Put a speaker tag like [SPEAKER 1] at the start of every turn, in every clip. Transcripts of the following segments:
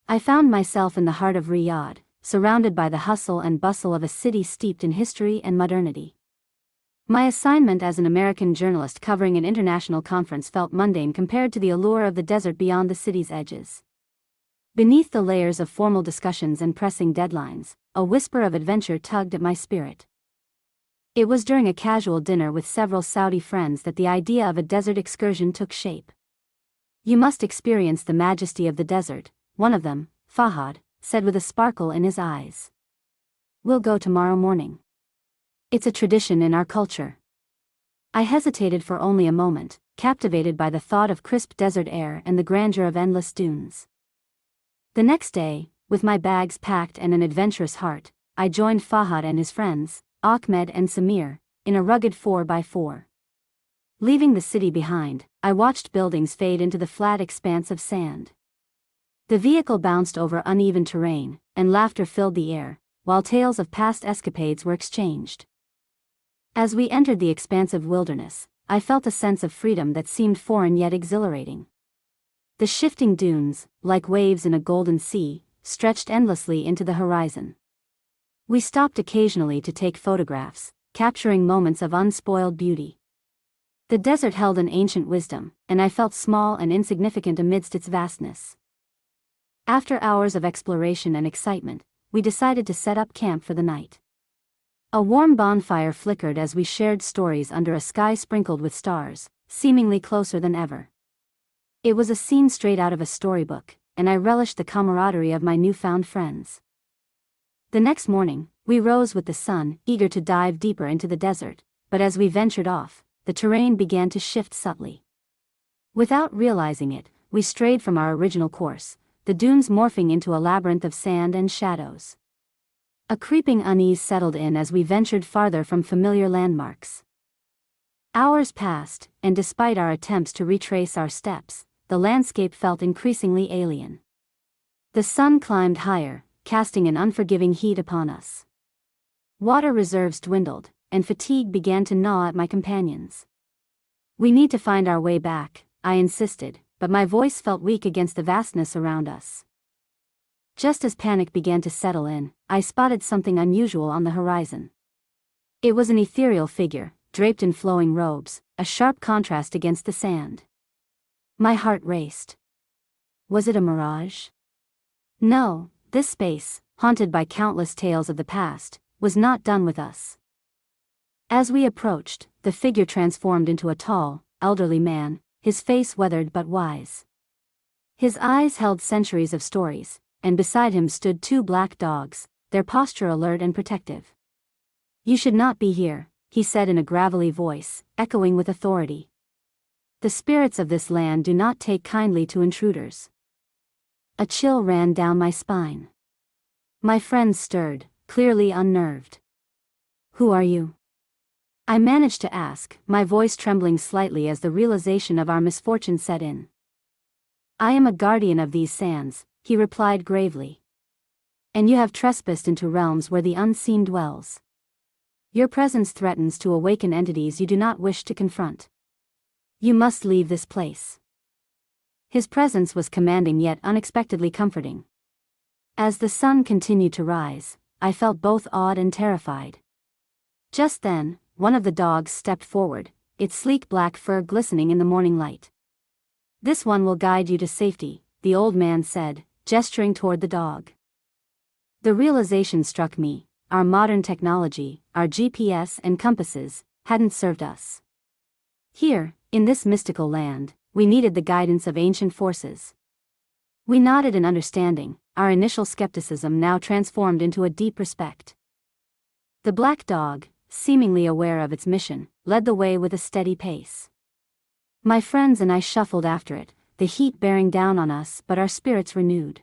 [SPEAKER 1] I found myself in the heart of Riyadh, surrounded by the hustle and bustle of a city steeped in history and modernity. My assignment as an American journalist covering an international conference felt mundane compared to the allure of the desert beyond the city's edges. Beneath the layers of formal discussions and pressing deadlines, a whisper of adventure tugged at my spirit. It was during a casual dinner with several Saudi friends that the idea of a desert excursion took shape. "You must experience the majesty of the desert," one of them, Fahad, said with a sparkle in his eyes. "We'll go tomorrow morning. It's a tradition in our culture." I hesitated for only a moment, captivated by the thought of crisp desert air and the grandeur of endless dunes. The next day, with my bags packed and an adventurous heart, I joined Fahad and his friends, Ahmed and Samir, in a rugged 4x4. Leaving the city behind, I watched buildings fade into the flat expanse of sand. The vehicle bounced over uneven terrain, and laughter filled the air, while tales of past escapades were exchanged. As we entered the expansive wilderness, I felt a sense of freedom that seemed foreign yet exhilarating. The shifting dunes, like waves in a golden sea, stretched endlessly into the horizon. We stopped occasionally to take photographs, capturing moments of unspoiled beauty. The desert held an ancient wisdom, and I felt small and insignificant amidst its vastness. After hours of exploration and excitement, we decided to set up camp for the night. A warm bonfire flickered as we shared stories under a sky sprinkled with stars, seemingly closer than ever. It was a scene straight out of a storybook, and I relished the camaraderie of my newfound friends. The next morning, we rose with the sun, eager to dive deeper into the desert, but as we ventured off, the terrain began to shift subtly. Without realizing it, we strayed from our original course, the dunes morphing into a labyrinth of sand and shadows. A creeping unease settled in as we ventured farther from familiar landmarks. Hours passed, and despite our attempts to retrace our steps, the landscape felt increasingly alien. The sun climbed higher, casting an unforgiving heat upon us. Water reserves dwindled, and fatigue began to gnaw at my companions. "We need to find our way back," I insisted, but my voice felt weak against the vastness around us. Just as panic began to settle in, I spotted something unusual on the horizon. It was an ethereal figure, draped in flowing robes, a sharp contrast against the sand. My heart raced. Was it a mirage? No, this space, haunted by countless tales of the past, was not done with us. As we approached, the figure transformed into a tall, elderly man, his face weathered but wise. His eyes held centuries of stories, and beside him stood two black dogs, their posture alert and protective. "You should not be here," he said in a gravelly voice, echoing with authority. "The spirits of this land do not take kindly to intruders." A chill ran down my spine. My friends stirred, clearly unnerved. "Who are you?" I managed to ask, my voice trembling slightly as the realization of our misfortune set in. "I am a guardian of these sands," he replied gravely. "And you have trespassed into realms where the unseen dwells. Your presence threatens to awaken entities you do not wish to confront. You must leave this place." His presence was commanding yet unexpectedly comforting. As the sun continued to rise, I felt both awed and terrified. Just then, one of the dogs stepped forward, its sleek black fur glistening in the morning light. "This one will guide you to safety," the old man said, gesturing toward the dog. The realization struck me: our modern technology, our GPS and compasses, hadn't served us. Here, in this mystical land, we needed the guidance of ancient forces. We nodded in understanding, our initial skepticism now transformed into a deep respect. The black dog, seemingly aware of its mission, led the way with a steady pace. My friends and I shuffled after it, the heat bearing down on us but our spirits renewed.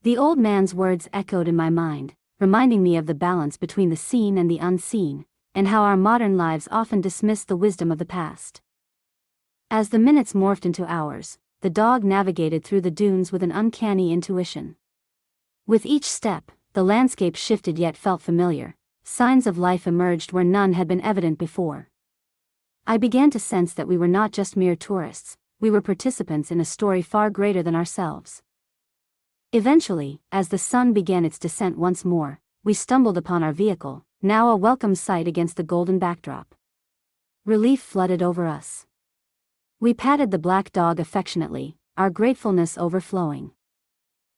[SPEAKER 1] The old man's words echoed in my mind, reminding me of the balance between the seen and the unseen, and how our modern lives often dismiss the wisdom of the past. As the minutes morphed into hours, the dog navigated through the dunes with an uncanny intuition. With each step, the landscape shifted yet felt familiar. Signs of life emerged where none had been evident before. I began to sense that we were not just mere tourists, we were participants in a story far greater than ourselves. Eventually, as the sun began its descent once more, we stumbled upon our vehicle, now a welcome sight against the golden backdrop. Relief flooded over us. We patted the black dog affectionately, our gratefulness overflowing.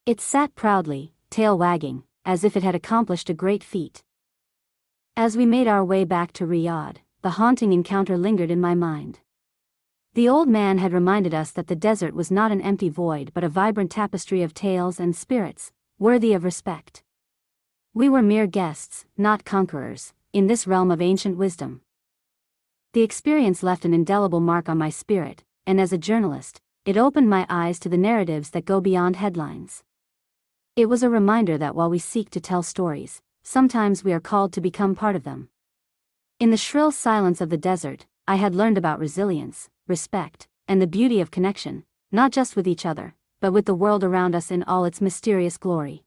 [SPEAKER 1] It sat proudly, tail wagging, as if it had accomplished a great feat. As we made our way back to Riyadh, the haunting encounter lingered in my mind. The old man had reminded us that the desert was not an empty void but a vibrant tapestry of tales and spirits, worthy of respect. We were mere guests, not conquerors, in this realm of ancient wisdom. The experience left an indelible mark on my spirit, and as a journalist, it opened my eyes to the narratives that go beyond headlines. It was a reminder that while we seek to tell stories, sometimes we are called to become part of them. In the shrill silence of the desert, I had learned about resilience, respect, and the beauty of connection, not just with each other, but with the world around us in all its mysterious glory.